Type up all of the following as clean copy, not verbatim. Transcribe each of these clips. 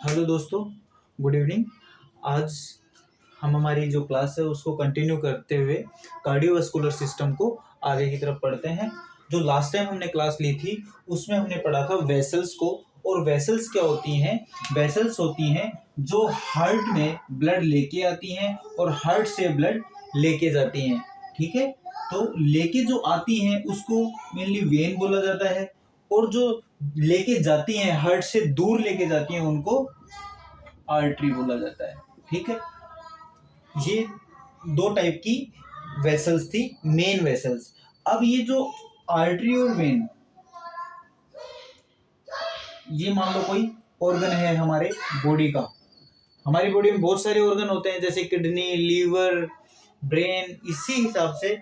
Hello दोस्तों, good evening. आज हम हमारी जो क्लास है उसको कंटिन्यू करते हुए कार्डियोवास्कुलर सिस्टम को आगे की तरफ पढ़ते हैं। जो लास्ट टाइम हमने क्लास ली थी उसमें हमने पढ़ा था वेसल्स को। और वेसल्स क्या होती हैं? वेसल्स होती हैं जो हार्ट में ब्लड लेके आती हैं और हार्ट से ब्लड लेके जाती हैं। ठीक है, तो लेके जो आती हैं उसको मेनली वेन बोला जाता है, और जो लेके जाती हैं हार्ट से दूर लेके जाती हैं उनको आर्टरी बोला जाता है। ठीक है, ये दो टाइप की वेसल्स थी, मेन वेसल्स। अब ये जो आर्टरी और वेन, ये मान लो कोई ऑर्गन है हमारे बॉडी का। हमारी बॉडी में बहुत सारे ऑर्गन होते हैं, जैसे किडनी, लीवर, ब्रेन। इसी हिसाब से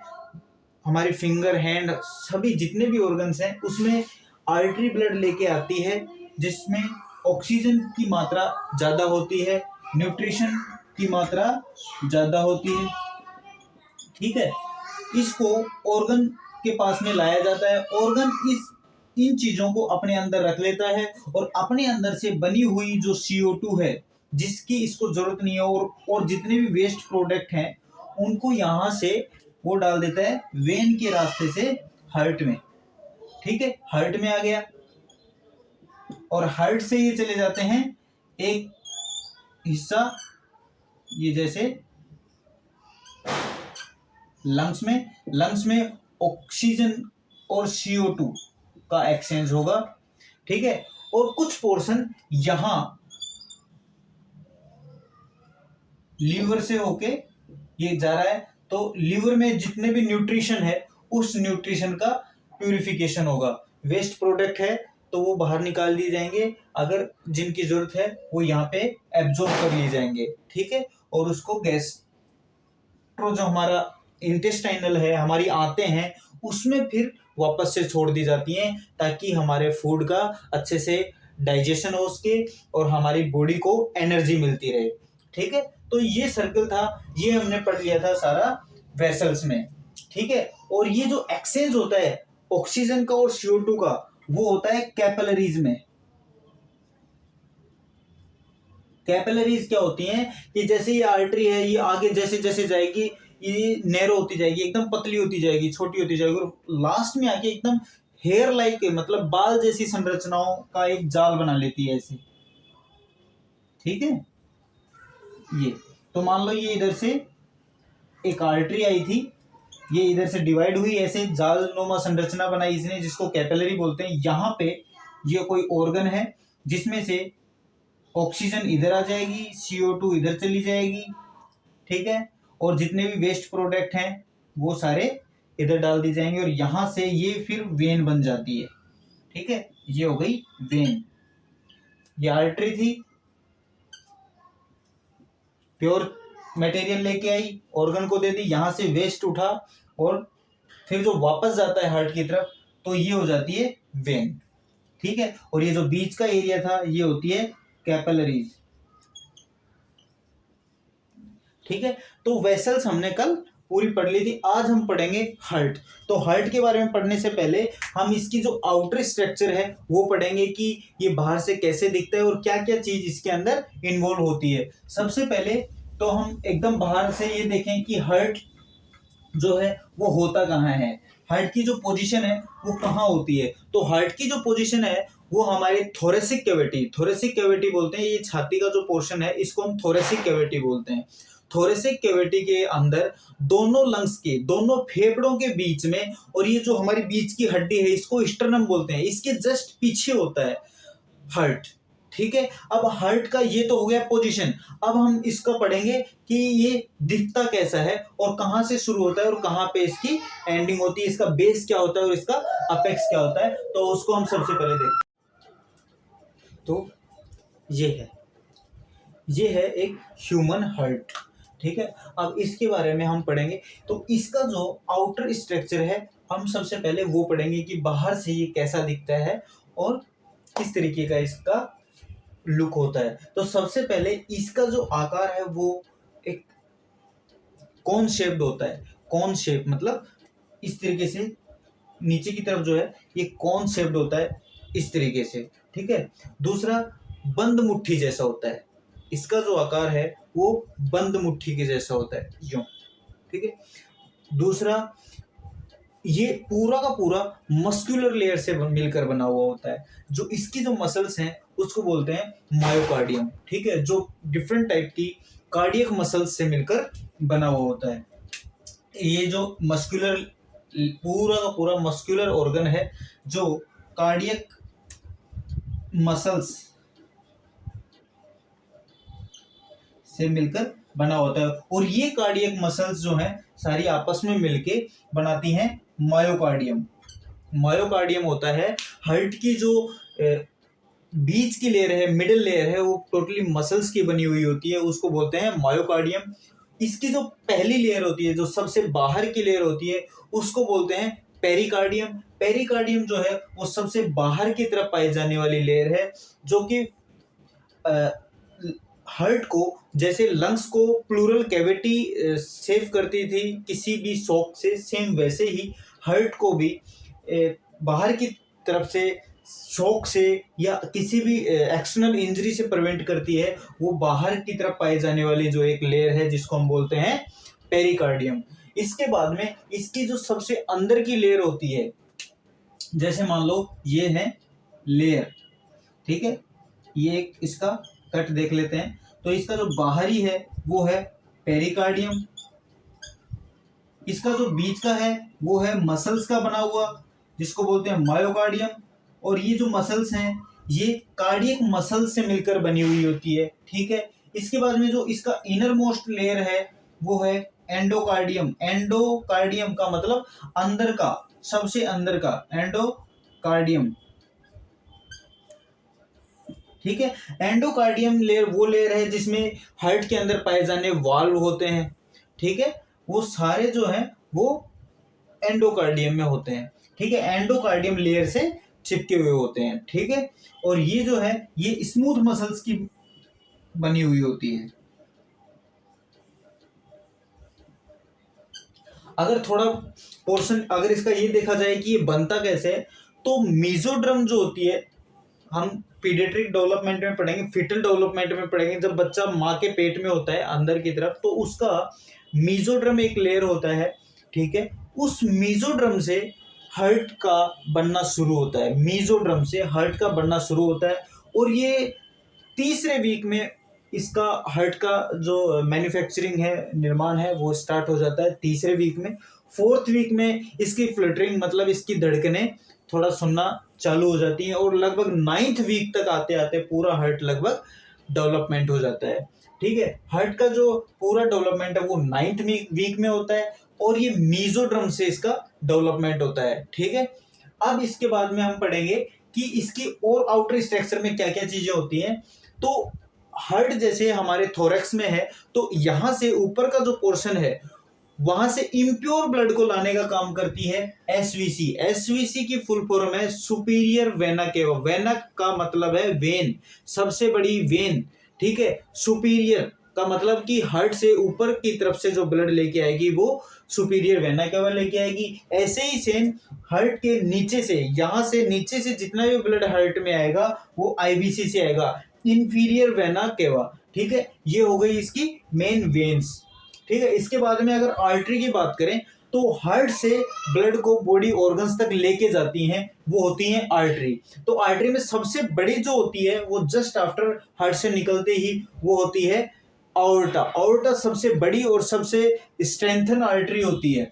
हमारे फिंगर, हैंड, सभी जितने भी ऑर्गन्स हैं उसमें आर्टरी ब्लड लेके आती है, जिसमें ऑक्सीजन की मात्रा ज़्यादा होती है, न्यूट्रिशन की मात्रा ज़्यादा होती है। ठीक है, इसको ऑर्गन के पास में लाया जाता है। ऑर्गन इन चीज़ों को अपने अंदर रख लेता है और अपने अंदर से बनी हुई जो CO2 है, जिसकी इसको ज़रूरत नहीं है, और जितने भी वेस्ट प्रोडक्ट हैं उनको यहाँ से वो डाल देता है वेन के रास्ते से हार्ट में। ठीक है, हार्ट में आ गया और हार्ट से ये चले जाते हैं एक हिस्सा, ये जैसे लंग्स में ऑक्सीजन और CO2 का एक्सचेंज होगा। ठीक है, और कुछ पोर्शन यहां लीवर से होके ये जा रहा है, तो लीवर में जितने भी न्यूट्रिशन है उस न्यूट्रिशन का प्यूरिफिकेशन होगा। वेस्ट प्रोडक्ट है तो वो बाहर निकाल दिए जाएंगे, अगर जिनकी जरूरत है वो यहाँ पे एब्जॉर्ब कर लिए जाएंगे। ठीक है, और उसको गैस्ट्रो जो हमारा इंटेस्टाइनल है, हमारी आंतें हैं, उसमें फिर वापस से छोड़ दी जाती हैं, ताकि हमारे फूड का अच्छे से डाइजेशन हो सके और हमारी बॉडी को एनर्जी मिलती रहे। ठीक है, तो ये सर्कल था, ये हमने पढ़ लिया था सारा वेसल्स में। ठीक है, और ये जो एक्सचेंज होता है ऑक्सीजन का और CO2 का, वो होता है कैपिलरीज में। कैपिलरीज क्या होती हैं कि जैसे ये आर्टरी है, ये आगे जैसे जैसे जाएगी ये नैरो होती जाएगी, एकदम पतली होती जाएगी, छोटी होती जाएगी, और लास्ट में आके एकदम हेयर लाइक, मतलब बाल जैसी संरचनाओं का एक जाल बना लेती है ऐसे। ठीक है, ये तो मान लो ये इधर से एक आर्टरी आई थी, ये इधर से डिवाइड हुई, ऐसे जालनुमा संरचना बनाई इसने, जिसको कैपिलरी बोलते हैं। यहाँ पे ये कोई ऑर्गन है जिसमें से ऑक्सीजन इधर आ जाएगी, CO2 इधर चली जाएगी। ठीक है, और जितने भी वेस्ट प्रोडक्ट हैं वो सारे इधर डाल दी जाएंगे, और यहां से ये फिर वेन बन जाती है। ठीक है, ये हो गई वेन। ये आर्टरी थी, प्योर मटेरियल लेके आई, ऑर्गन को दे दी, यहां से वेस्ट उठा और फिर जो वापस जाता है हार्ट की तरफ, तो ये हो जाती है वेन। ठीक है, और ये जो बीच का एरिया था ये होती है कैपिलरीज। ठीक है, तो वेसल्स हमने कल पूरी पढ़ ली थी। आज हम पढ़ेंगे हार्ट। तो हार्ट के बारे में पढ़ने से पहले हम इसकी जो आउटर स्ट्रक्चर है वो पढ़ेंगे कि ये बाहर से कैसे दिखता है और क्या क्या चीज इसके अंदर इन्वॉल्व होती है। सबसे पहले तो हम एकदम बाहर से ये देखें कि हार्ट जो है वो होता कहाँ है, हार्ट की जो पोजीशन है वो कहाँ होती है। तो हार्ट की जो पोजीशन है वो हमारे थोरेसिक कैविटी बोलते हैं। ये छाती का जो पोर्शन है इसको हम थोरेसिक कैविटी बोलते हैं। थोरेसिक कैविटी के अंदर दोनों लंग्स के, दोनों फेफड़ों के बीच में, और ये जो हमारी बीच की हड्डी है इसको स्टर्नम बोलते हैं, इसके जस्ट पीछे होता है हार्ट। ठीक है, अब हार्ट का ये तो हो गया पोजीशन। अब हम इसका पढ़ेंगे कि ये दिखता कैसा है और कहां से शुरू होता है और कहां पे इसकी एंडिंग होती है, इसका बेस क्या होता है और इसका अपेक्स क्या होता है। तो उसको हम सबसे पहले देखते हैं। तो ये है एक ह्यूमन हार्ट। ठीक है, अब इसके बारे में हम पढ़ेंगे। तो इसका जो आउटर स्ट्रक्चर है हम सबसे पहले वो पढ़ेंगे कि बाहर से ये कैसा दिखता है और किस तरीके का इसका लुक होता है। तो सबसे पहले इसका जो आकार है वो एक कौन शेप्ड होता है। कौन शेप मतलब इस तरीके से नीचे की तरफ जो है ये कौन शेप्ड होता है, इस तरीके से। ठीक है, दूसरा बंद मुट्ठी जैसा होता है, इसका जो आकार है वो बंद मुट्ठी के जैसा होता है, यूं। ठीक है। दूसरा, ये पूरा का पूरा मस्कुलर लेयर से मिलकर बना हुआ होता है। जो इसकी जो मसल्स हैं उसको बोलते हैं मायोकार्डियम। ठीक है, जो डिफरेंट टाइप की कार्डियक मसल्स से मिलकर बना हुआ होता है। ये जो मस्कुलर, पूरा का पूरा मस्कुलर ऑर्गन है जो कार्डियक मसल्स से मिलकर बना होता है, और ये कार्डियक मसल्स जो हैं सारी आपस में मिलके बनाती हैं मायोकार्डियम। मायोकार्डियम होता है हार्ट की जो बीच की लेयर है, मिडिल लेयर है, वो टोटली मसल्स की बनी हुई होती है, उसको बोलते हैं मायोकार्डियम। इसकी जो पहली लेयर होती है, जो सबसे बाहर की लेयर होती है, उसको बोलते हैं पेरिकार्डियम। पेरिकार्डियम जो है वो सबसे बाहर की तरफ पाई जाने वाली लेयर है, जो कि हार्ट को, जैसे लंग्स को प्लूरल कैविटी सेव करती थी किसी भी शॉक से, सेम वैसे ही हार्ट को भी बाहर की तरफ से शॉक से या किसी भी एक्सटर्नल इंजरी से प्रिवेंट करती है। वो बाहर की तरफ पाई जाने वाली जो एक लेयर है जिसको हम बोलते हैं पेरिकार्डियम। इसके बाद में इसकी जो सबसे अंदर की लेयर होती है, जैसे मान लो ये है लेयर, ठीक है, ये एक इसका कट देख लेते हैं। तो इसका जो बाहरी है वो है पेरिकार्डियम, इसका जो बीच का है वो है मसल्स का बना हुआ जिसको बोलते हैं मायोकार्डियम, और ये जो मसल्स हैं ये कार्डियक मसल्स से मिलकर बनी हुई होती है। ठीक है। इसके बाद में जो इसका इनर मोस्ट लेयर है वो है एंडोकार्डियम। एंडोकार्डियम का मतलब अंदर का, सबसे अंदर का, एंडोकार्डियम। ठीक है। एंडोकार्डियम लेयर वो लेयर है जिसमें हार्ट के अंदर पाए जाने वाल्व होते हैं। ठीक है, वो सारे जो हैं वो एंडोकार्डियम में होते हैं। ठीक है, एंडोकार्डियम लेयर से चिपके हुए होते हैं। ठीक है, और ये जो है ये स्मूथ मसल्स की बनी हुई होती है। अगर थोड़ा पोर्शन अगर इसका ये देखा जाए कि ये बनता कैसे है, तो मेसोड्रम जो होती है, हम पीडियाट्रिक डेवलपमेंट में पढ़ेंगे, फीटल डेवलपमेंट में पढ़ेंगे, जब बच्चा माँ के पेट में होता है अंदर की तरफ, तो उसका मेसोड्रम एक लेयर होता है। ठीक है, उस मेसोड्रम से हार्ट का बनना शुरू होता है, मेसोड्रम से हार्ट का बनना शुरू होता है, और ये तीसरे वीक में इसका हार्ट का जो मैन्युफैक्चरिंग है, निर्माण है, वो स्टार्ट हो जाता है तीसरे वीक में। फोर्थ वीक में इसकी फ्लटरिंग मतलब इसकी धड़कनें थोड़ा सुनना चालू हो जाती हैं, और लगभग 9th वीक तक आते आते पूरा हार्ट लगभग डेवलपमेंट हो जाता है। ठीक है, हार्ट का जो पूरा डेवलपमेंट है वो 9th वीक में होता है, और ये मेसोड्रम से इसका डेवलपमेंट होता है। ठीक है, अब इसके बाद में हम पढ़ेंगे कि इसकी और आउटर स्ट्रक्चर में क्या क्या चीजें होती हैं। तो हार्ट जैसे हमारे थोरैक्स में है, तो यहां से ऊपर का जो पोर्शन है वहां से इम्प्योर ब्लड को लाने का काम करती है एसवीसी। एसवीसी की फुल फॉर्म है सुपीरियर वेना केवा। वेना का मतलब है वेन, सबसे बड़ी वेन। ठीक है, सुपीरियर का मतलब कि हार्ट से ऊपर की तरफ से जो ब्लड लेके आएगी वो सुपीरियर वेना केवा लेके आएगी। ऐसे ही सेम हार्ट के नीचे से, यहां से नीचे से जितना भी ब्लड हार्ट में आएगा वो आईवीसी से आएगा, इंफीरियर वेना केवा। ठीक है, ये हो गई इसकी मेन वेन्स। ठीक है, इसके बाद में अगर आर्टरी की बात करें तो हार्ट से ब्लड को बॉडी ऑर्गन्स तक लेके जाती हैं, वो होती हैं आर्टरी। तो आर्टरी में सबसे बड़ी जो होती है वो जस्ट आफ्टर हार्ट से निकलते ही वो होती है आर्टा। आर्टा सबसे बड़ी और सबसे स्ट्रेंथन आर्टरी होती है।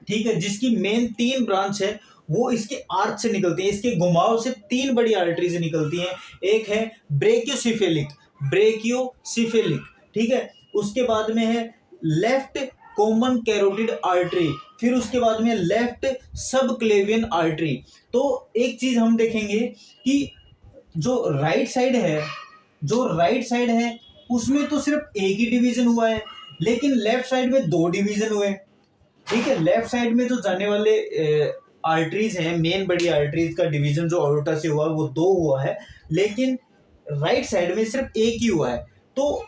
ठीक है, जिसकी मेन 3 ब्रांच है वो इसके आर्च से निकलती है, इसके घुमाव से 3 बड़ी आर्टरीज निकलती हैं। एक है ब्रेकियोसिफेलिक, ब्रेकियोसिफेलिक। ठीक है, उसके बाद में है लेफ्ट कॉमन कैरोटिड आर्टरी, फिर उसके बाद में लेफ्ट सबक्लेवियन आर्टरी। तो एक चीज हम देखेंगे कि जो राइट साइड है, जो राइट साइड है उसमें तो सिर्फ एक ही डिवीजन हुआ है, लेकिन लेफ्ट साइड में 2 डिवीजन हुए। ठीक है, लेफ्ट साइड में जो जाने वाले आर्टरीज हैं, मेन बड़ी आर्टरीज का डिवीजन जो ऑर्बिटा से हुआ है वो 2 हुआ है, लेकिन राइट साइड में सिर्फ एक ही हुआ है। तो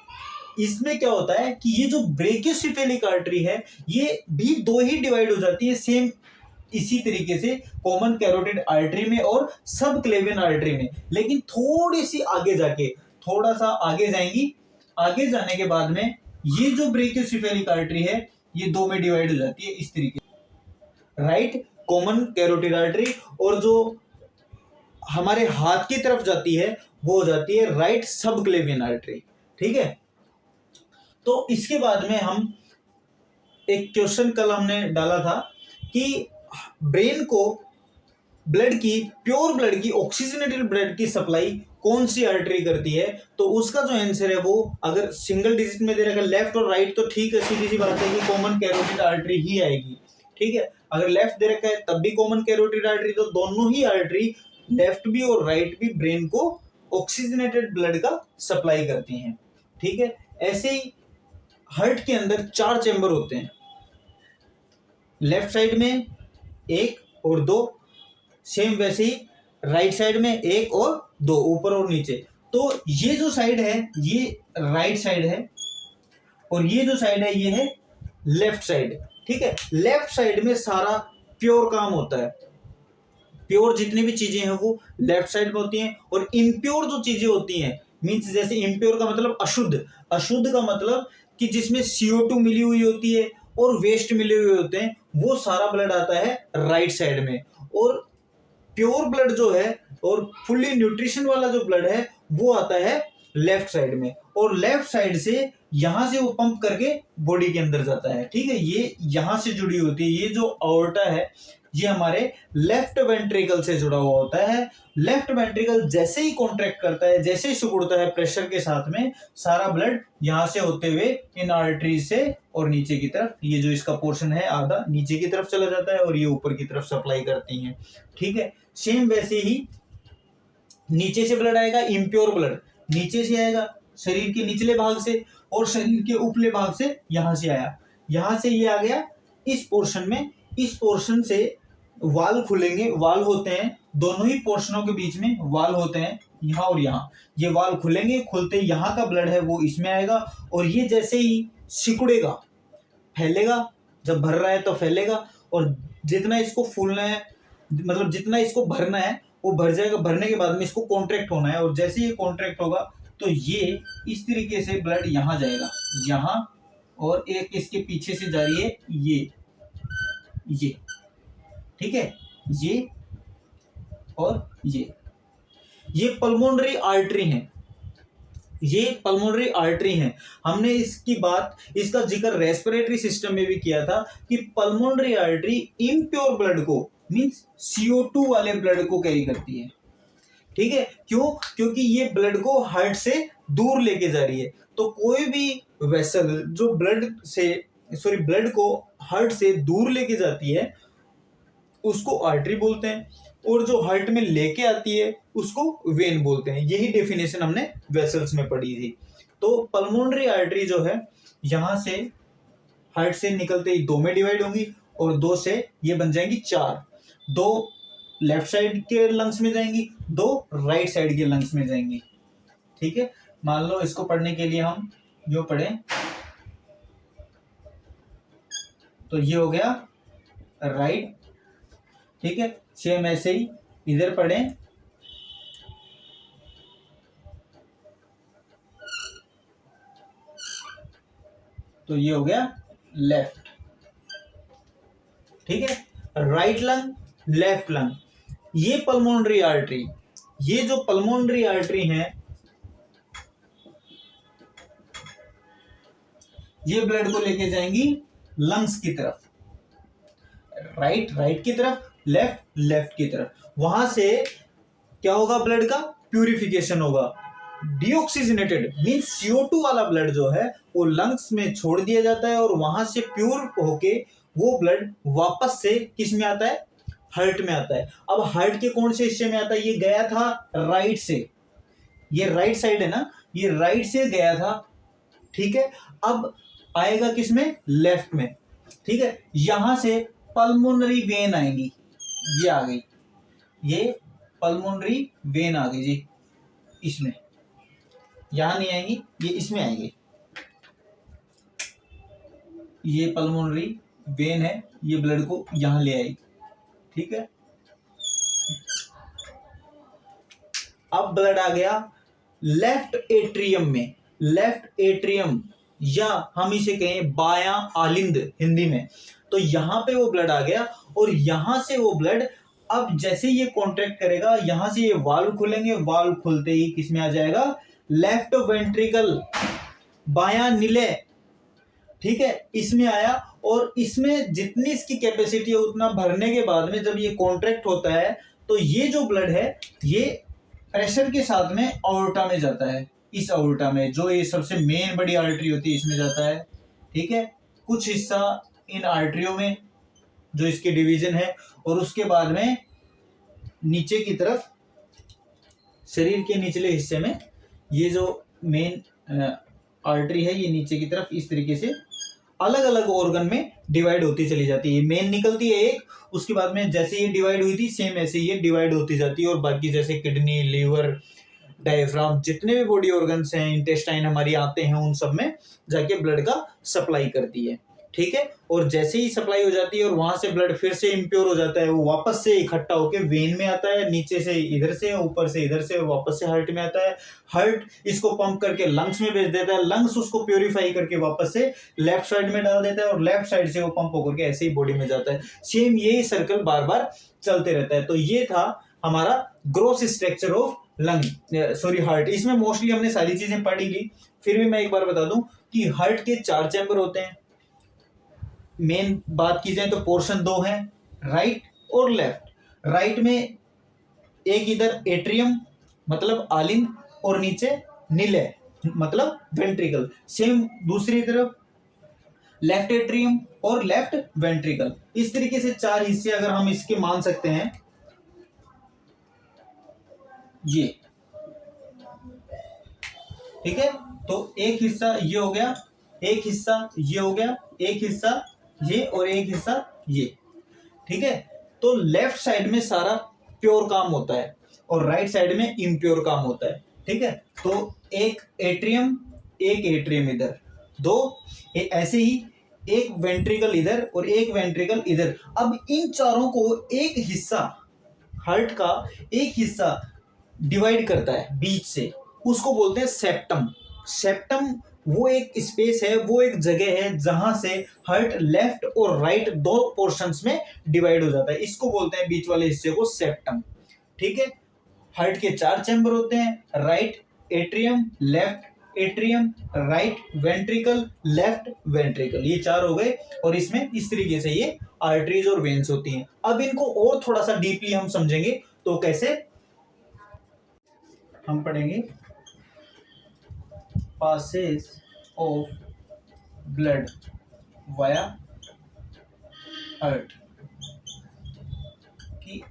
इसमें क्या होता है कि ये जो ब्रेकियोसिफेलिक आर्टरी है ये भी 2 ही डिवाइड हो जाती है सेम इसी तरीके से कॉमन कैरोटिड आर्टरी में और सब क्लेवियन आर्टरी में। लेकिन थोड़ी सी आगे जाके, थोड़ा सा आगे जाएंगी, आगे जाने के बाद में ये जो ब्रेकियोसेफेलिक आर्टरी है ये दो में डिवाइड हो जाती है इस तरीके से, राइट कॉमन कैरोटिड आर्टरी, और जो हमारे हाथ की तरफ जाती है वो हो जाती है राइट सब क्लेवियन आर्टरी। ठीक है, तो इसके बाद में हम एक क्वेश्चन कल हमने डाला था कि ब्रेन को ब्लड की, प्योर ब्लड की, ऑक्सीजनेटेड ब्लड की सप्लाई कौन सी आर्टरी करती है, तो उसका जो आंसर है वो अगर सिंगल डिजिट में दे रखा लेफ्ट और राइट तो ठीक है, सीधी सी बात है कि कॉमन कैरोटिड आर्टरी ही आएगी। ठीक है, अगर लेफ्ट दे रखा है तब भी कॉमन कैरोटिड आर्टरी, तो दोनों ही आर्टरी लेफ्ट भी और राइट भी ब्रेन को ऑक्सीजनेटेड ब्लड का सप्लाई करती हैं। ठीक है, ऐसे ही हार्ट के अंदर 4 चैम्बर होते हैं, लेफ्ट साइड में 1 और 2, सेम वैसे ही राइट साइड में 1 और 2, ऊपर और नीचे। तो ये जो साइड है ये राइट साइड है और ये जो साइड है ये है लेफ्ट साइड। ठीक है, लेफ्ट साइड में सारा प्योर काम होता है, प्योर जितनी भी चीजें हैं वो लेफ्ट साइड में होती हैं, और इम्प्योर जो चीजें होती हैं, मींस जैसे इम्प्योर का मतलब अशुद्ध, अशुद्ध का मतलब कि जिसमें CO2 मिली हुई होती है और वेस्ट मिले हुए होते हैं, वो सारा ब्लड आता है राइट साइड में। और प्योर ब्लड जो है और फुल्ली न्यूट्रिशन वाला जो ब्लड है वो आता है लेफ्ट साइड में, और लेफ्ट साइड से यहां से वो पंप करके बॉडी के अंदर जाता है। ठीक है, ये यहां से जुड़ी होती है, ये जो आर्टरी है ये हमारे लेफ्ट वेंट्रिकल से जुड़ा हुआ होता है। लेफ्ट वेंट्रिकल जैसे ही कॉन्ट्रैक्ट करता है, जैसे ही सिकुड़ता है प्रेशर के साथ में, सारा ब्लड यहां से होते हुए इन आर्टरीज से और नीचे की तरफ, ये जो इसका पोर्शन है आधा नीचे की तरफ चला जाता है और ये ऊपर की तरफ सप्लाई करती हैं। ठीक है, सेम वैसे ही नीचे से ब्लड आएगा, इम्प्योर ब्लड नीचे से आएगा शरीर के निचले भाग से, और शरीर के ऊपरले भाग से यहां से आया, यहां से ये आ गया इस पोर्शन में, इस पोर्शन से वाल खुलेंगे, वाल होते हैं दोनों ही पोर्शनों के बीच में, वाल होते हैं यहाँ और यहाँ, ये वाल खुलेंगे, खुलते यहाँ का ब्लड है वो इसमें आएगा, और ये जैसे ही सिकुड़ेगा फैलेगा, जब भर रहा है तो फैलेगा, और जितना इसको फूलना है, मतलब जितना इसको भरना है वो भर जाएगा, भरने के बाद में इसको कॉन्ट्रैक्ट होना है, और जैसे ये कॉन्ट्रैक्ट होगा तो ये इस तरीके से ब्लड यहाँ जाएगा, यहाँ, और एक इसके पीछे से जा रही है ये। ठीक है, ये और ये पल्मोनरी आर्टरी हैं, ये पल्मोनरी आर्टरी हैं। हमने इसकी बात, इसका जिक्र रेस्पिरेटरी सिस्टम में भी किया था कि पल्मोनरी आर्टरी इम्प्योर ब्लड को, मींस CO2 वाले ब्लड को कैरी करती है। ठीक है, क्यों? क्योंकि ये ब्लड को हार्ट से दूर लेके जा रही है। तो कोई भी वेसल जो ब्लड को हार्ट से दूर लेके जाती है उसको आर्टरी बोलते हैं, और जो हार्ट में लेके आती है उसको वेन बोलते हैं। यही डेफिनेशन हमने वेसल्स में पढ़ी थी। तो पल्मोनरी आर्टरी जो है यहां से हार्ट से निकलते ही 2 में डिवाइड होंगी, और 2 से ये बन जाएंगी 4, 2 लेफ्ट साइड के लंग्स में जाएंगी, 2 राइट साइड के लंग्स में जाएंगी। ठीक है, मान लो इसको पढ़ने के लिए हम जो पढ़े, तो ये हो गया राइट। ठीक है, सेम ऐसे ही इधर पढ़ें, तो ये हो गया लेफ्ट। ठीक है, राइट लंग, लेफ्ट लंग, ये पल्मोनरी आर्टरी, ये जो पल्मोनरी आर्टरी है ये ब्लड को लेके जाएंगी लंग्स की तरफ, राइट की तरफ, लेफ्ट की तरफ। वहां से क्या होगा, ब्लड का प्यूरिफिकेशन होगा, डीऑक्सीजनेटेड मींस CO2 वाला ब्लड जो है वो लंग्स में छोड़ दिया जाता है, और वहां से प्योर होके वो ब्लड वापस से किस में आता है, हार्ट में आता है। अब हार्ट के कौन से हिस्से में आता है, ये गया था राइट से, ये राइट साइड है ना, ये राइट से गया था। ठीक है, अब आएगा किस में, लेफ्ट में। ठीक है, यहां से पल्मोनरी वेन आएंगी, ये आ गई, ये पल्मोनरी वेन आ गई जी, इसमें, यहां नहीं आएंगी, ये इसमें आएंगी, ये पल्मोनरी वेन है, ये ब्लड को यहां ले आई। ठीक है। अब ब्लड आ गया लेफ्ट एट्रियम में, लेफ्ट एट्रियम या हम इसे कहें बायां आलिंद हिंदी में। तो यहां पे वो ब्लड आ गया और यहां से वो ब्लड अब जैसे ये कॉन्ट्रैक्ट करेगा, यहां से ये वाल्व खुलेंगे, वाल्व खुलते ही किसमें आ जाएगा, लेफ्ट वेंट्रिकल, बायां निलय, ठीक है, इसमें आया। और इसमें जितनी इसकी कैपेसिटी है उतना भरने के बाद में जब ये कॉन्ट्रैक्ट होता है तो ये जो ब्लड है ये प्रेशर के साथ में ऑर्टा में जाता है, इस ऑर्टा में जो ये सबसे मेन बड़ी आर्टरी होती है इसमें जाता है, ठीक है। कुछ हिस्सा इन आर्टरियों में जो इसके डिवीजन है, और उसके बाद में नीचे की तरफ शरीर के निचले हिस्से में ये जो मेन आर्टरी है ये नीचे की तरफ इस तरीके से अलग अलग ऑर्गन में डिवाइड होती चली जाती है। मेन निकलती है एक, उसके बाद में जैसे ये डिवाइड हुई थी सेम ऐसे ये डिवाइड होती जाती है, और बाकी जैसे किडनी, लीवर, डायफ्राम, जितने भी बॉडी ऑर्गन्स हैं, इंटेस्टाइन हमारी आते हैं, उन सब में जाके ब्लड का सप्लाई करती है, ठीक है। और जैसे ही सप्लाई हो जाती है और वहां से ब्लड फिर से इम्प्योर हो जाता है, वो वापस से इकट्ठा होकर वेन में आता है, नीचे से इधर से, ऊपर से इधर से, और वापस से हार्ट में आता है। हार्ट इसको पंप करके लंग्स में भेज देता है, लंग्स उसको प्योरीफाई करके वापस से लेफ्ट साइड में डाल देता है, और लेफ्ट साइड से वो पंप होकर के ऐसे ही बॉडी में जाता है। सेम यही सर्कल बार बार चलते रहता है। तो ये था हमारा gross structure of lung, sorry heart. इसमें मोस्टली हमने सारी चीजें पढ़ी ली, फिर भी मैं एक बार बता दूं कि हार्ट के 4 चैम्बर होते हैं। मेन बात की जाए तो पोर्शन 2 है, राइट और लेफ्ट। राइट में एक इधर एट्रियम मतलब आलिंद, और नीचे निलय मतलब वेंट्रिकल। सेम दूसरी तरफ लेफ्ट एट्रियम और लेफ्ट वेंट्रिकल। इस तरीके से 4 हिस्से अगर हम इसके मान सकते हैं, ये ठीक है। तो एक हिस्सा ये हो गया, एक हिस्सा ये हो गया, एक हिस्सा ये, और एक हिस्सा ये, ठीक है। तो लेफ्ट साइड में सारा प्योर काम होता है और राइट साइड में इम्प्योर काम होता है, ठीक है। तो एक एट्रियम इधर, 2 ऐसे ही एक वेंट्रिकल इधर और एक वेंट्रिकल इधर। अब इन चारों को एक हिस्सा, हार्ट का एक हिस्सा डिवाइड करता है बीच से, उसको बोलते हैं सेप्टम। सेप्टम वो एक स्पेस है, वो एक जगह है जहां से हार्ट लेफ्ट और राइट 2 पोर्शंस में डिवाइड हो जाता है, इसको बोलते हैं बीच वाले हिस्से को सेप्टम, ठीक है। हार्ट के 4 चैम्बर होते हैं, right atrium, left atrium, right ventricle, left ventricle, ये 4 हो गए। और इसमें इस तरीके से ये आर्टरीज और वेन्स होती हैं। अब इनको और थोड़ा सा डीपली हम समझेंगे तो कैसे, हम पढ़ेंगे passage of blood via heart, कि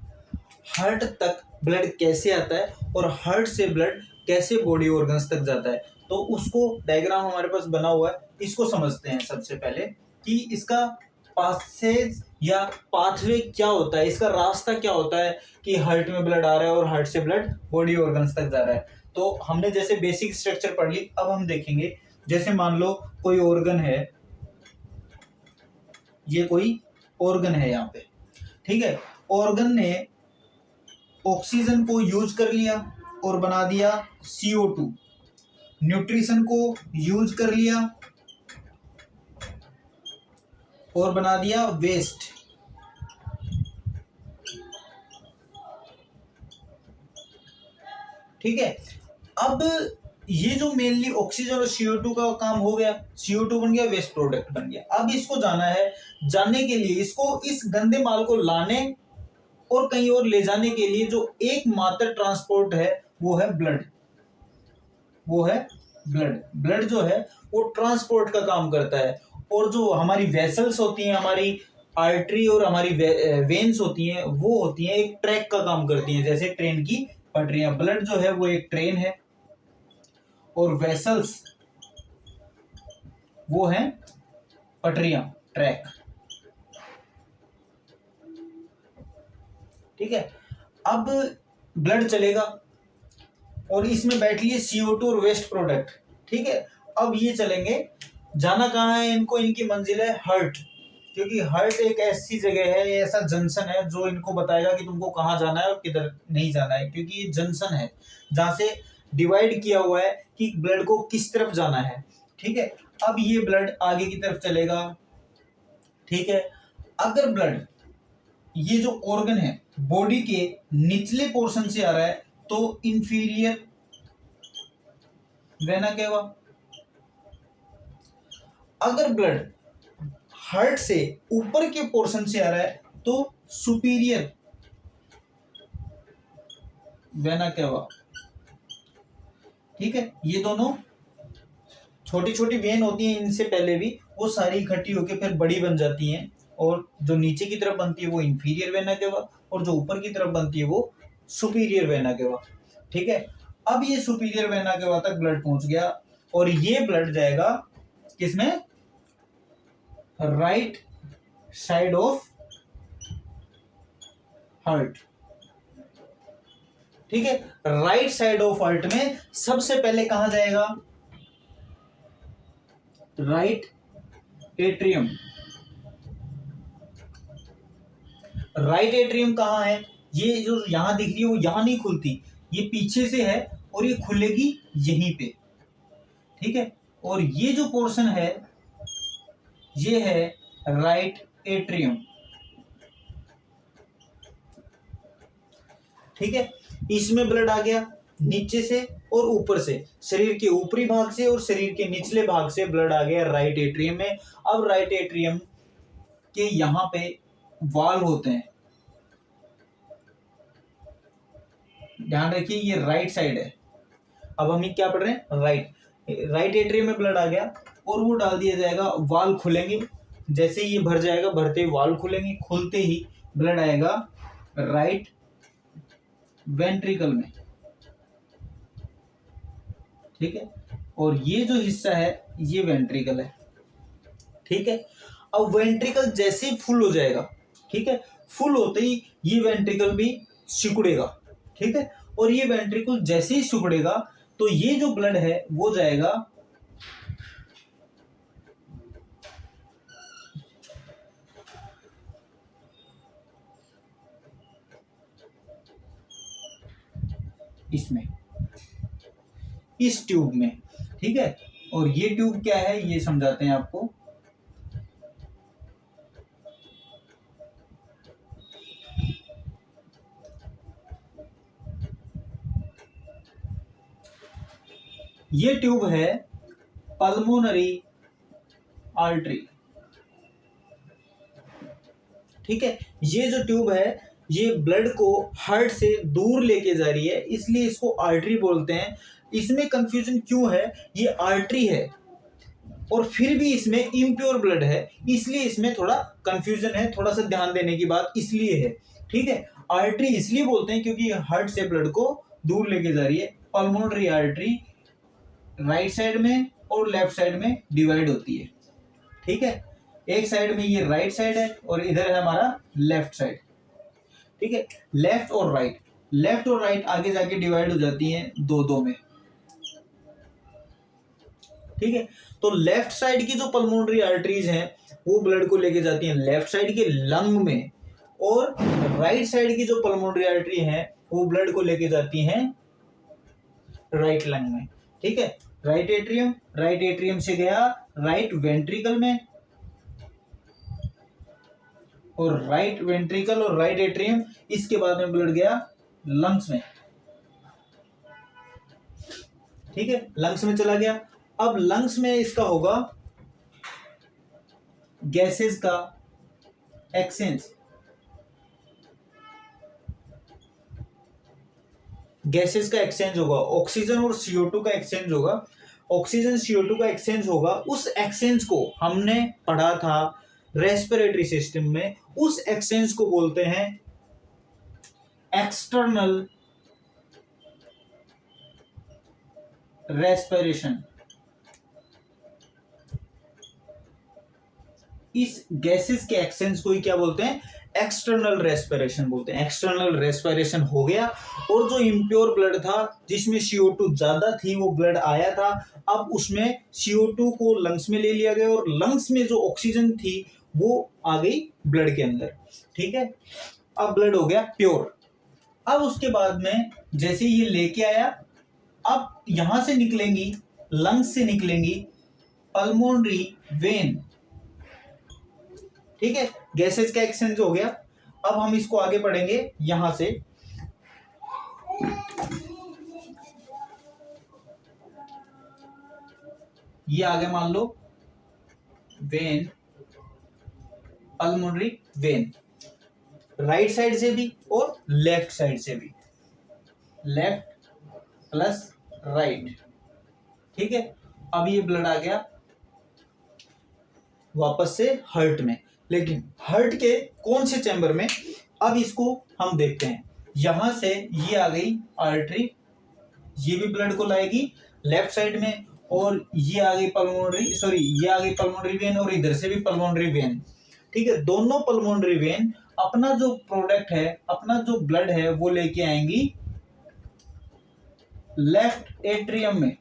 हार्ट तक ब्लड कैसे आता है और हार्ट से ब्लड कैसे बॉडी ऑर्गन्स तक जाता है। तो उसको डायग्राम हमारे पास बना हुआ है, इसको समझते हैं सबसे पहले कि इसका पासेज या पाथवे क्या होता है, इसका रास्ता क्या होता है कि हार्ट में ब्लड आ रहा है और हार्ट से ब्लड बॉडी ऑर्गन्स तक जा रहा है। तो हमने जैसे बेसिक स्ट्रक्चर पढ़ ली, अब हम देखेंगे जैसे मान लो कोई ऑर्गन है, ये कोई ऑर्गन है यहाँ पे, ठीक है। ऑर्गन ने ऑक्सीजन को यूज कर लिया और बना दिया CO2, न्यूट्रिशन को यूज कर लिया और बना दिया वेस्ट, ठीक है। अब ये जो मेनली ऑक्सीजन और CO2 का काम हो गया, CO2 बन गया, वेस्ट प्रोडक्ट बन गया। अब इसको जाना है, जाने के लिए इसको इस गंदे माल को लाने और कहीं और ले जाने के लिए जो एकमात्र ट्रांसपोर्ट है वो है ब्लड, वो है ब्लड। ब्लड जो है वो ट्रांसपोर्ट का काम करता है। और जो हमारी वेसल्स होती हैं, हमारी आर्टरी और हमारी वेन्स होती हैं, वो होती हैं एक ट्रैक का काम करती हैं, जैसे ट्रेन की पटरियां। ब्लड जो है वो एक ट्रेन है और वेसल्स वो हैं पटरियां, ट्रैक, ठीक है। अब ब्लड चलेगा और इसमें बैठ लिए CO2 और वेस्ट प्रोडक्ट, ठीक है। अब ये चलेंगे, जाना कहाँ है इनको, इनकी मंजिल है हार्ट, क्योंकि हार्ट एक ऐसी जगह है, ऐसा जंक्शन है जो इनको बताएगा कि तुमको कहाँ जाना है और किधर नहीं जाना है, क्योंकि ये जंक्शन है जहाँ से डिवाइड किया हुआ है कि ब्लड को किस तरफ जाना है। ठीक है, अब ये ब्लड आगे की तरफ चलेगा। ठीक है, अगर ब्लड ये जो ऑर्गन है बॉडी के निचले पोर्शन से आ रहा है तो इंफीरियर वेना केवा। अगर ब्लड हार्ट से ऊपर के पोर्शन से आ रहा है तो सुपीरियर वेना केवा। ठीक है, ये दोनों छोटी छोटी वेन होती हैं इनसे पहले भी, वो सारी इकट्ठी होकर फिर बड़ी बन जाती हैं, और जो नीचे की तरफ बनती है वो इंफीरियर वेना केवा, और जो ऊपर की तरफ बनती है वो सुपीरियर वेना केवा। ठीक है, अब ये सुपीरियर वेना केवा तक ब्लड पहुंच गया, और ये ब्लड जाएगा किसमें, राइट साइड ऑफ हार्ट। ठीक है, राइट साइड ऑफ हार्ट में सबसे पहले कहां जाएगा, राइट एट्रियम। राइट एट्रियम कहाँ है, ये जो यहां दिख रही है वो यहां नहीं खुलती, ये पीछे से है और ये खुलेगी यहीं पे। ठीक है, और ये जो पोर्शन है ये है राइट एट्रियम। ठीक है, इसमें ब्लड आ गया नीचे से और ऊपर से, शरीर के ऊपरी भाग से और शरीर के निचले भाग से ब्लड आ गया राइट एट्रियम में। अब राइट एट्रियम के यहां पे वाल्व होते हैं, ध्यान रखिए ये राइट साइड है। अब हम क्या पढ़ रहे हैं, राइट एट्रियम में ब्लड आ गया और वो डाल दिया जाएगा, वाल्व खुलेंगे, जैसे ही ये भर जाएगा, भरते ही वाल्व खुलेंगे, खुलते ही ब्लड आएगा राइट वेंट्रिकल में। ठीक है, और ये जो हिस्सा है ये वेंट्रिकल है। ठीक है, अब वेंट्रिकल जैसे ही फुल हो जाएगा, ठीक है, फुल होते ही ये वेंट्रिकल भी सिकुड़ेगा। ठीक है, और ये वेंट्रिकल जैसे ही सिकुड़ेगा तो ये जो ब्लड है वो जाएगा इसमें, इस ट्यूब में। ठीक है, और ये ट्यूब क्या है ये समझाते हैं आपको। ये ट्यूब है पल्मोनरी आर्टरी। ठीक है, ये जो ट्यूब है ये ब्लड को हार्ट से दूर लेके जा रही है, इसलिए इसको आर्टरी बोलते हैं। इसमें कंफ्यूजन क्यों है, ये आर्टरी है और फिर भी इसमें इम्प्योर ब्लड है, इसलिए इसमें थोड़ा कंफ्यूजन है, थोड़ा सा ध्यान देने की बात इसलिए है। ठीक है, आर्टरी इसलिए बोलते हैं क्योंकि हार्ट से ब्लड को दूर लेके जा रही है। पल्मोनरी आर्टरी राइट साइड में और लेफ्ट साइड में डिवाइड होती है। ठीक है, एक साइड में ये राइट साइड है और इधर है हमारा लेफ्ट साइड। ठीक है, लेफ्ट और राइट आगे जाके डिवाइड हो जाती हैं दो दो में। ठीक है, तो लेफ्ट साइड की जो पल्मोनरी आर्टरीज हैं वो ब्लड को लेके जाती हैं लेफ्ट साइड के लंग में, और राइट साइड की जो पल्मोनरी आर्टरी हैं वो ब्लड को लेके जाती हैं राइट लंग में। ठीक है, राइट एट्रियम से गया राइट वेंट्रिकल में, और राइट वेंट्रिकल और राइट एट्रियम, इसके बाद में ब्लड गया लंग्स में। ठीक है, लंग्स में चला गया। अब लंग्स में इसका होगा गैसेस का एक्सचेंज। गैसेस का एक्सचेंज होगा, ऑक्सीजन और CO2 का एक्सचेंज होगा। ऑक्सीजन CO2 का एक्सचेंज होगा, उस एक्सचेंज को हमने पढ़ा था रेस्पिरेटरी सिस्टम में, उस एक्सचेंज को बोलते हैं एक्सटर्नल रेस्पिरेशन। इस गैसेस के एक्सचेंज को ही क्या बोलते हैं, एक्सटर्नल रेस्पिरेशन बोलते हैं। एक्सटर्नल रेस्पिरेशन हो गया और जो इम्प्योर ब्लड था जिसमें CO2 ज्यादा थी वो ब्लड आया था, अब उसमें CO2 को लंग्स में ले लिया गया और लंग्स में जो ऑक्सीजन थी वो आ गई ब्लड के अंदर। ठीक है, अब ब्लड हो गया प्योर। अब उसके बाद में जैसे ये लेके आया, अब यहां से निकलेंगी, लंग्स से निकलेंगी पल्मोनरी वेन। ठीक है, गैसेस का एक्सचेंज हो गया। अब हम इसको आगे पढ़ेंगे यहां से, ये आगे मान लो vein, pulmonary vein, right side से भी और लेफ्ट साइड से भी, लेफ्ट प्लस राइट। ठीक है, अब ये ब्लड आ गया वापस से हार्ट में, लेकिन हार्ट के कौन से चैम्बर में, अब इसको हम देखते हैं। यहां से ये आ गई आर्टरी, ये भी ब्लड को लाएगी लेफ्ट साइड में, और ये आ गई पल्मोनरी, सॉरी ये आ गई पल्मोनरी वेन और इधर से भी पल्मोनरी वेन। ठीक है, दोनों पल्मोनरी वेन अपना जो प्रोडक्ट है, अपना जो ब्लड है वो लेके आएंगी लेफ्ट एट्रियम में।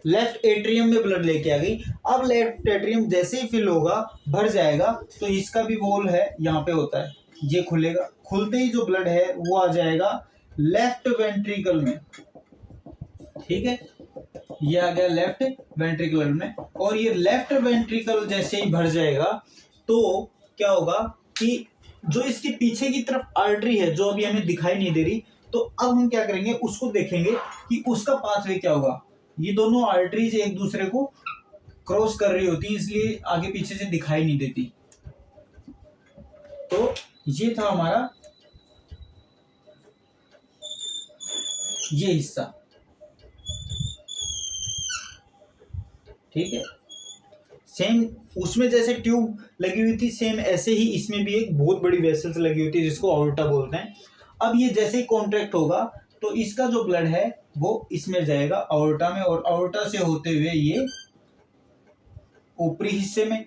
लेफ्ट एट्रियम में ब्लड लेके आ गई। अब लेफ्ट एट्रियम जैसे ही फिल होगा, भर जाएगा, तो इसका भी वॉल है यहाँ पे होता है, ये खुलेगा, खुलते ही जो ब्लड है वो आ जाएगा लेफ्ट वेंट्रिकल में। ठीक है, ये आ गया लेफ्ट वेंट्रिकल में, और ये लेफ्ट वेंट्रिकल जैसे ही भर जाएगा तो क्या होगा कि जो इसके पीछे की तरफ आर्टरी है जो अभी हमें दिखाई नहीं दे रही, तो अब हम क्या करेंगे, उसको देखेंगे कि उसका पाथवे क्या होगा। ये दोनों आर्टरीज एक दूसरे को क्रॉस कर रही होती, इसलिए आगे पीछे से दिखाई नहीं देती। तो ये था हमारा ये हिस्सा। ठीक है, सेम उसमें जैसे ट्यूब लगी हुई थी, सेम ऐसे ही इसमें भी एक बहुत बड़ी वेसल्स लगी हुई थी जिसको ऑर्टा बोलते हैं। अब ये जैसे ही कॉन्ट्रैक्ट होगा तो इसका जो ब्लड है वो इसमें जाएगा ऑर्टा में, और ऑर्टा से होते हुए ये ऊपरी हिस्से में,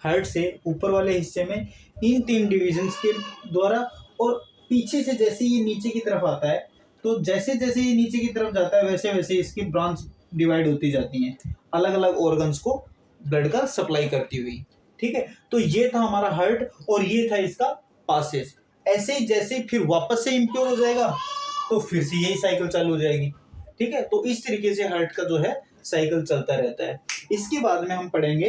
हार्ट से ऊपर वाले हिस्से में, इन 3 डिविजन्स के द्वारा, और पीछे से जैसे ये नीचे की तरफ आता है, तो जैसे जैसे ये नीचे की तरफ जाता है वैसे वैसे इसकी ब्रांच डिवाइड होती जाती हैं, अलग अलग ऑर्गन्स को ब्लड का सप्लाई करती हुई। ठीक है, तो ये था हमारा हार्ट और ये था इसका पासेज। ऐसे ही जैसे फिर वापस से इम्प्योर हो जाएगा तो फिर से यही साइकिल चालू हो जाएगी। ठीक है, तो इस तरीके से हार्ट का जो है साइकिल चलता रहता है। इसके बाद में हम पढ़ेंगे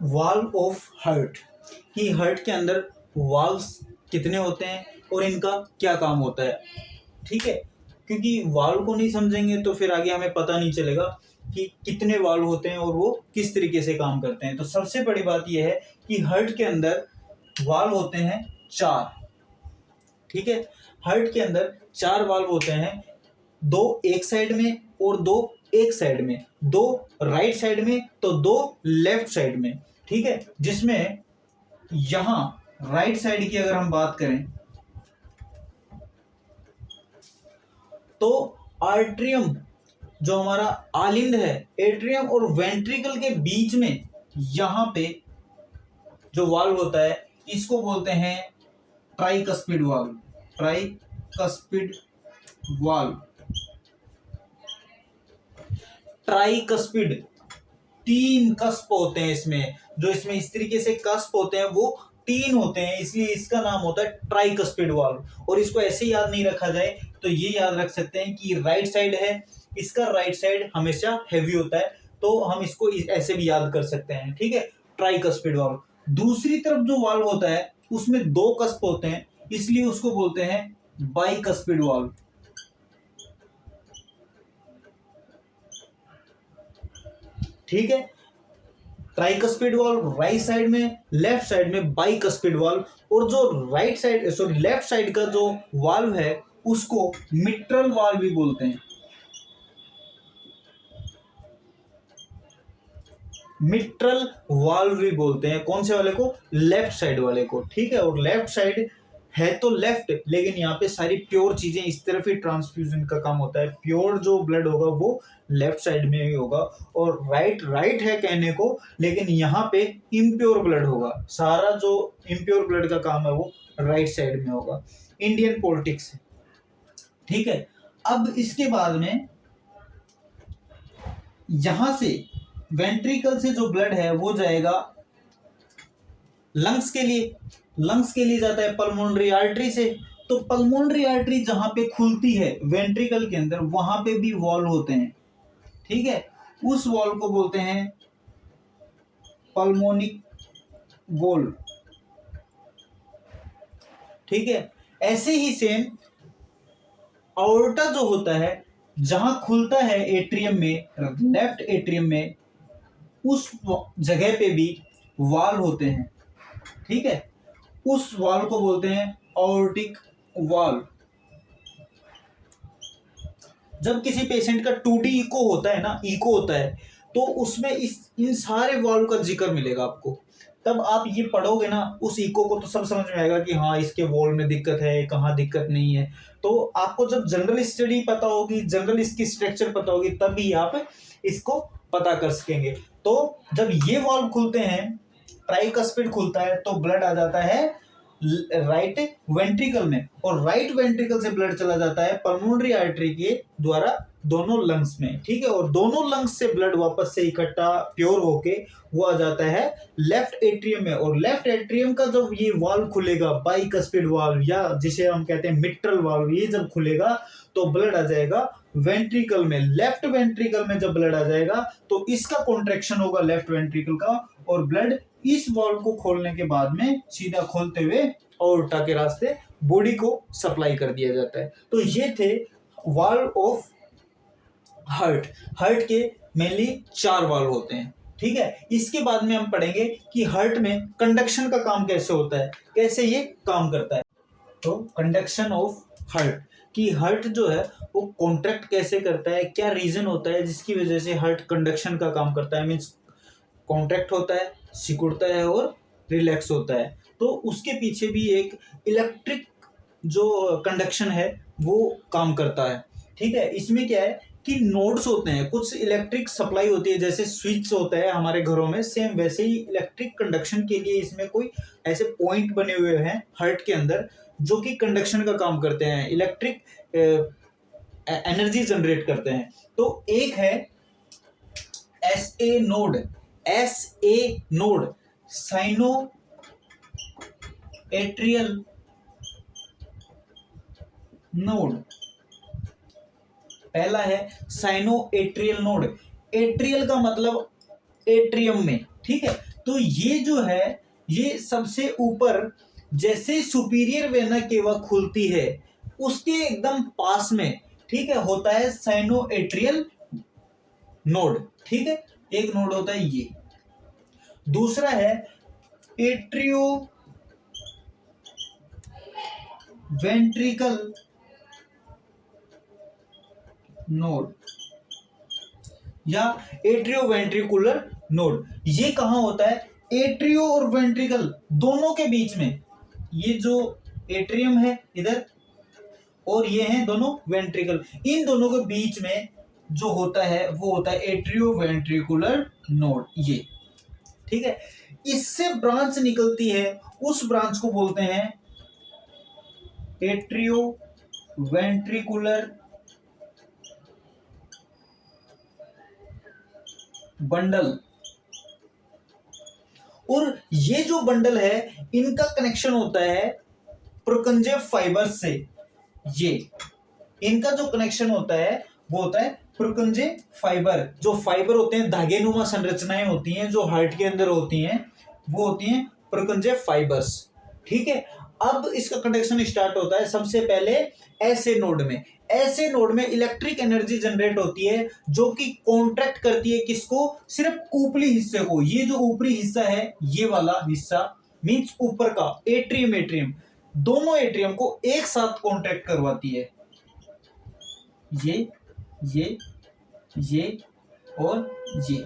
वाल्व ऑफ हार्ट, कि हार्ट के अंदर वाल्व्स कितने होते हैं और इनका क्या काम होता है। ठीक है, क्योंकि वाल्व को नहीं समझेंगे तो फिर आगे हमें पता नहीं चलेगा कि कितने वाल्व होते हैं और वो किस तरीके से काम करते हैं। तो सबसे बड़ी बात यह है कि हार्ट के अंदर वाल्व होते हैं 4। ठीक है, हार्ट के अंदर 4 वाल्व होते हैं, 2 एक साइड में और 2 एक साइड में, 2 राइट साइड में तो 2 लेफ्ट साइड में। ठीक है, जिसमें यहां राइट साइड की अगर हम बात करें तो आर्ट्रियम जो हमारा आलिंद है, एट्रियम और वेंट्रिकल के बीच में यहां पे जो वाल्व होता है इसको बोलते हैं tricuspid valve. Tricuspid valve, tricuspid 3 cusp होते हैं इसमें, जो इसमें इस तरीके से कस्प होते हैं वो 3 होते हैं, इसलिए इसका नाम होता है ट्राइकस्पिड वाल्व। और इसको ऐसे याद नहीं रखा जाए तो ये याद रख सकते हैं कि राइट साइड है, इसका राइट साइड हमेशा हैवी होता है, तो हम इसको ऐसे भी याद कर सकते हैं। ठीक है, ट्राइकस्पिड वाल्व। दूसरी तरफ जो वाल्व होता है उसमें 2 कस्प होते हैं, इसलिए उसको बोलते हैं बाइकस्पिड वाल्व। ठीक है, ट्राइकस्पिड वाल्व राइट साइड में, लेफ्ट साइड में बाइकस्पिड वाल्व, और जो right side sorry left side का जो वाल्व है उसको मिट्रल वाल्व भी बोलते हैं। मिट्रल वाल्व भी बोलते हैं कौन से वाले को, लेफ्ट साइड वाले को। ठीक है, और लेफ्ट साइड है तो लेफ्ट, लेकिन यहाँ पे सारी प्योर चीजें इस तरफ ही ट्रांसफ्यूजन का काम होता है। प्योर जो ब्लड होगा वो लेफ्ट साइड में ही होगा, और राइट राइट है कहने को, लेकिन यहाँ पे इम्प्योर ब्लड होगा। सारा जो इम्प्योर ब्लड का काम है वो राइट साइड में होगा। इंडियन पॉलिटिक्स, ठीक है। अब इसके बाद में यहां से वेंट्रिकल से जो ब्लड है वो जाएगा लंग्स के लिए। लंग्स के लिए जाता है पल्मोनरी आर्टरी से। तो पल्मोनरी आर्टरी जहां पे खुलती है वेंट्रिकल के अंदर, वहां पे भी वॉल्व होते हैं, ठीक है। उस वॉल्व को बोलते हैं पल्मोनिक वॉल्व, ठीक है। ऐसे ही सेम आयोर्टा जो होता है, जहां खुलता है एट्रियम में, लेफ्ट एट्रियम में, उस जगह पे भी वाल्व होते हैं, ठीक है। उस वाल्व को बोलते हैं आयोर्टिक वाल्व। जब किसी पेशेंट का 2D इको होता है ना, इको होता है, तो उसमें इन सारे वाल्व का जिक्र मिलेगा आपको। तब आप ये पढ़ोगे ना उस इको को, तो सब समझ में आएगा कि हाँ इसके वॉल में दिक्कत है, कहाँ दिक्कत नहीं है। तो आपको जब जनरल स्टडी पता होगी, जनरल इसकी स्ट्रक्चर पता होगी, तभी आप इसको पता कर सकेंगे। तो जब ये वाल्व खुलते हैं, ट्राइकस्पिड खुलता है, तो ब्लड आ जाता है राइट वेंट्रिकल में, और राइट वेंट्रिकल से ब्लड चला जाता है पल्मोनरी आर्टरी के द्वारा दोनों लंग्स में, ठीक है। और दोनों लंग्स से ब्लड वापस से इकट्ठा प्योर होके वो आ जाता है लेफ्ट एट्रियम में। और लेफ्ट एट्रियम का जब ये वाल्व खुलेगा, बाइकस्पिड वाल्व, या जिसे हम कहते हैं मिट्रल वाल्व, ये जब खुलेगा तो ब्लड आ जाएगा वेंट्रिकल में। लेफ्ट वेंट्रिकल में जब ब्लड आ जाएगा तो इसका कॉन्ट्रैक्शन होगा लेफ्ट वेंट्रिकल का, और ब्लड इस वाल्व को खोलने के बाद में सीधा खोलते हुए आयोर्टा के रास्ते बॉडी को सप्लाई कर दिया जाता है। तो ये थे वाल्व ऑफ हार्ट। हार्ट के मेनली 4 वाल्व होते हैं, ठीक है। इसके बाद में हम पढ़ेंगे कि हार्ट में कंडक्शन का काम कैसे होता है, कैसे ये काम करता है। तो कंडक्शन ऑफ हार्ट, कि हार्ट जो है वो कॉन्ट्रैक्ट कैसे करता है, क्या रीजन होता है जिसकी वजह से हार्ट कंडक्शन का काम करता है। मीन्स कॉन्ट्रैक्ट होता है, सिकुड़ता है और रिलैक्स होता है। तो उसके पीछे भी एक इलेक्ट्रिक जो कंडक्शन है वो काम करता है, ठीक है। इसमें क्या है कि नोड्स होते हैं, कुछ इलेक्ट्रिक सप्लाई होती है, जैसे स्विच होता है हमारे घरों में, सेम वैसे ही इलेक्ट्रिक कंडक्शन के लिए इसमें कोई ऐसे पॉइंट बने हुए हैं हार्ट के अंदर, जो कि कंडक्शन का काम करते हैं, इलेक्ट्रिक एनर्जी जनरेट करते हैं। तो एक है SA node, SA node, cyano atrial node. पहला है साइनो एट्रियल नोड। एट्रियल का मतलब एट्रियम में, ठीक है। तो ये जो है ये सबसे ऊपर, जैसे सुपीरियर वेना केवा खुलती है उसके एकदम पास में, ठीक है, होता है साइनो एट्रियल नोड, ठीक है। एक नोड होता है ये। दूसरा है एट्रियो वेंट्रिकल नोड या एट्रियो वेंट्रिकुलर नोड। ये कहां होता है? एट्रियो और वेंट्रिकल दोनों के बीच में। ये जो एट्रियम है इधर और ये हैं दोनों वेंट्रिकल, इन दोनों के बीच में जो होता है वो होता है एट्रियो वेंट्रिकुलर नोड, ये, ठीक है। इससे ब्रांच निकलती है, उस ब्रांच को बोलते हैं एट्रियो वेंट्रिकुलर बंडल। और ये जो बंडल है इनका कनेक्शन होता है प्रोकंजेव फाइबर्स से। ये इनका जो कनेक्शन होता है वो होता है प्रोकंजेव फाइबर। जो फाइबर होते हैं, धागेनुमा संरचनाएं होती हैं जो हार्ट के अंदर होती हैं, वो होती हैं प्रोकंजेव फाइबर्स, ठीक है। अब इसका कनेक्शन स्टार्ट होता है सबसे पहले ऐसे नोड में। ऐसे नोड में इलेक्ट्रिक एनर्जी जनरेट होती है जो कि कॉन्ट्रैक्ट करती है किसको? सिर्फ ऊपरी हिस्से को। ये जो ऊपरी हिस्सा है, ये वाला हिस्सा मींस ऊपर का एट्रियम, एट्रियम दोनों एट्रियम को एक साथ कॉन्ट्रैक्ट करवाती है। ये और ये,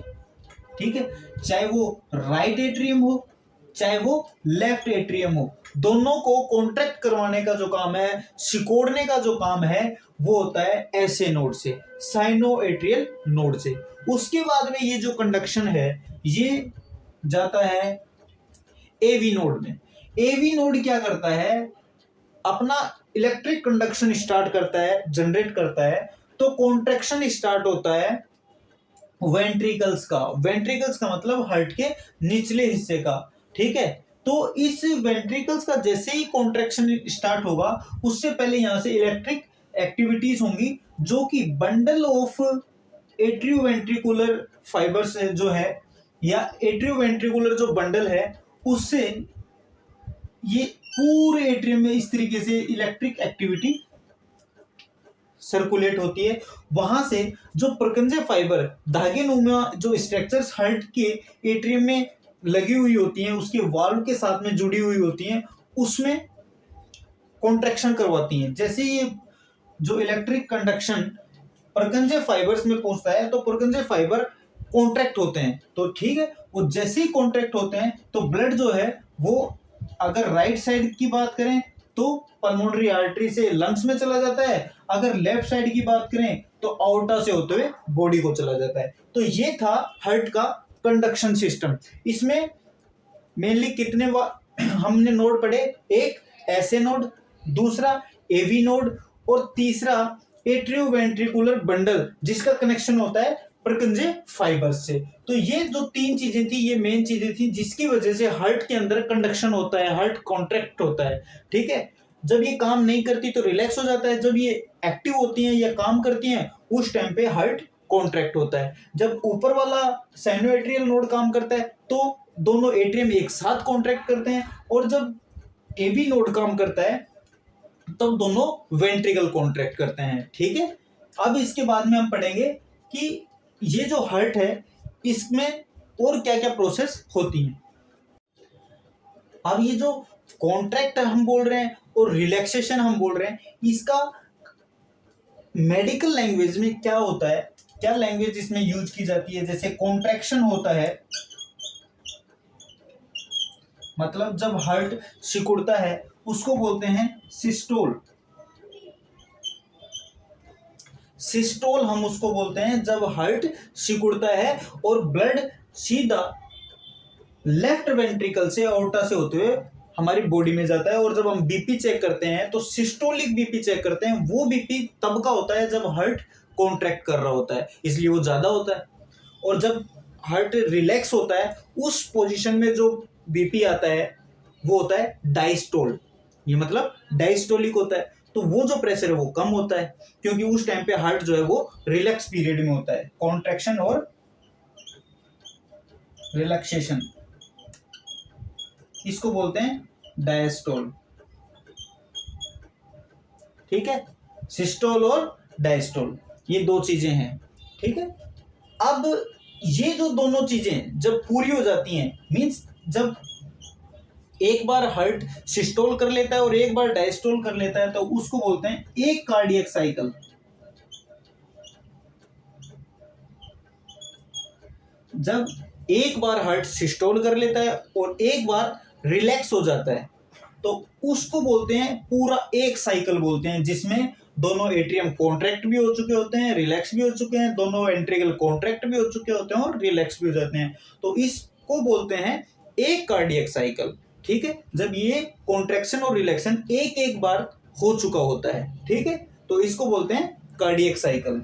ठीक है। चाहे वो राइट एट्रियम हो चाहे वो लेफ्ट एट्रियम हो, दोनों को कॉन्ट्रैक्ट करवाने का जो काम है, सिकोड़ने का जो काम है, वो होता है ऐसे नोड से, साइनो एट्रियल नोड से। उसके बाद में ये जो कंडक्शन है ये जाता है एवी नोड में। एवी नोड क्या करता है, अपना इलेक्ट्रिक कंडक्शन स्टार्ट करता है, जनरेट करता है। तो कॉन्ट्रैक्शन स्टार्ट होता है वेंट्रिकल्स का। वेंट्रिकल्स का मतलब हार्ट के निचले हिस्से का, ठीक है। तो इस वेंट्रिकल्स का जैसे ही कॉन्ट्रैक्शन स्टार्ट होगा, उससे पहले यहां से इलेक्ट्रिक एक्टिविटीज होंगी, जो कि बंडल ऑफ एट्रियोवेंट्रिकुलर फाइबर्स जो है, या एट्रियोवेंट्रिकुलर जो बंडल है, उससे ये पूरे एट्रियम में इस तरीके से इलेक्ट्रिक एक्टिविटी सर्कुलेट होती है। वहां से जो प्रकंजे फाइबर, धागे नुमा जो स्ट्रक्चर्स हार्ट के एट्रियम में लगी हुई होती हैं, उसके वाल्व के साथ में जुड़ी हुई होती हैं, उसमें कॉन्ट्रैक्शन करवाती हैं। जैसे ये जो इलेक्ट्रिक कंडक्शन प्रकंजे फाइबर्स में पहुंचता है, तो प्रकंजे फाइबर कॉन्ट्रैक्ट होते हैं। तो ठीक है, वो जैसे ही कॉन्ट्रैक्ट होते हैं तो ब्लड जो है वो, अगर राइट साइड की बात करें तो पल्मोनरी आर्टरी से लंग्स में चला जाता है, अगर लेफ्ट साइड की बात करें तो आउटा से होते हुए बॉडी को चला जाता है। तो ये था हार्ट का कंडक्शन सिस्टम। इसमें मेनली कितने हमने नोड पढ़े, एक ऐसे नोड, दूसरा एवी नोड, और तीसरा एट्रियोवेंट्रिकुलर बंडल, जिसका कनेक्शन होता है प्रकंजे फाइबर्स से। तो ये जो तीन चीजें थी, ये मेन चीजें थी जिसकी वजह से हार्ट के अंदर कंडक्शन होता है, हार्ट कॉन्ट्रैक्ट होता है, ठीक है। जब ये काम नहीं करती तो रिलैक्स हो जाता है, जब ये एक्टिव होती हैं या काम करती हैं उस टाइम पे हार्ट कॉन्ट्रैक्ट होता है। जब ऊपर वाला साइनोएट्रियल नोड काम करता है तो दोनों एट्रियम एक साथ कॉन्ट्रैक्ट करते हैं, और जब एवी नोड काम करता है तब दोनों वेंट्रिकल कॉन्ट्रैक्ट करते हैं, ठीक है। अब इसके बाद में हम पढ़ेंगे कि ये जो हार्ट है इसमें और क्या क्या प्रोसेस होती हैं। अब ये जो कॉन्ट्रैक्ट हम बोल रहे हैं और रिलैक्सेशन हम बोल रहे हैं, इसका मेडिकल लैंग्वेज में क्या होता है, क्या लैंग्वेज इसमें यूज की जाती है। जैसे कॉन्ट्रैक्शन होता है, मतलब जब हार्ट सिकुड़ता है उसको बोलते हैं सिस्टोल। सिस्टोल हम उसको बोलते हैं जब हार्ट सिकुड़ता है और ब्लड सीधा लेफ्ट वेंट्रिकल से आउटा से होते हुए हमारी बॉडी में जाता है। और जब हम बीपी चेक करते हैं तो सिस्टोलिक बीपी चेक करते हैं, वो बीपी तब का होता है जब हार्ट कॉन्ट्रैक्ट कर रहा होता है, इसलिए वो ज्यादा होता है। और जब हार्ट रिलैक्स होता है उस पोजीशन में जो बीपी आता है वो होता है डायस्टोल, ये मतलब डायस्टोलिक होता है। तो वो जो प्रेशर है वो कम होता है, क्योंकि उस टाइम पे हार्ट जो है वो रिलैक्स पीरियड में होता है। कॉन्ट्रैक्शन और रिलैक्सेशन, इसको बोलते हैं डायस्टोल, ठीक है। सिस्टोल और डायस्टोल ये दो चीजें हैं, ठीक है। अब ये जो दोनों चीजें जब पूरी हो जाती हैं, मींस जब एक बार हार्ट सिस्टोल कर लेता है और एक बार डायस्टोल कर लेता है, तो उसको बोलते हैं एक कार्डियक साइकिल। जब एक बार हार्ट सिस्टोल कर लेता है और एक बार रिलैक्स हो जाता है तो उसको बोलते हैं पूरा एक साइकिल बोलते हैं, जिसमें दोनों एट्रियम कॉन्ट्रैक्ट भी हो चुके होते हैं, रिलैक्स भी हो चुके हैं, दोनों वेंट्रिकल कॉन्ट्रैक्ट भी हो चुके होते हैं और रिलैक्स भी हो जाते हैं। तो इसको बोलते हैं एक कार्डियक साइकिल, ठीक है। जब ये कॉन्ट्रैक्शन और रिलैक्शन एक एक बार हो चुका होता है, ठीक है, तो इसको बोलते हैं कार्डियक साइकिल।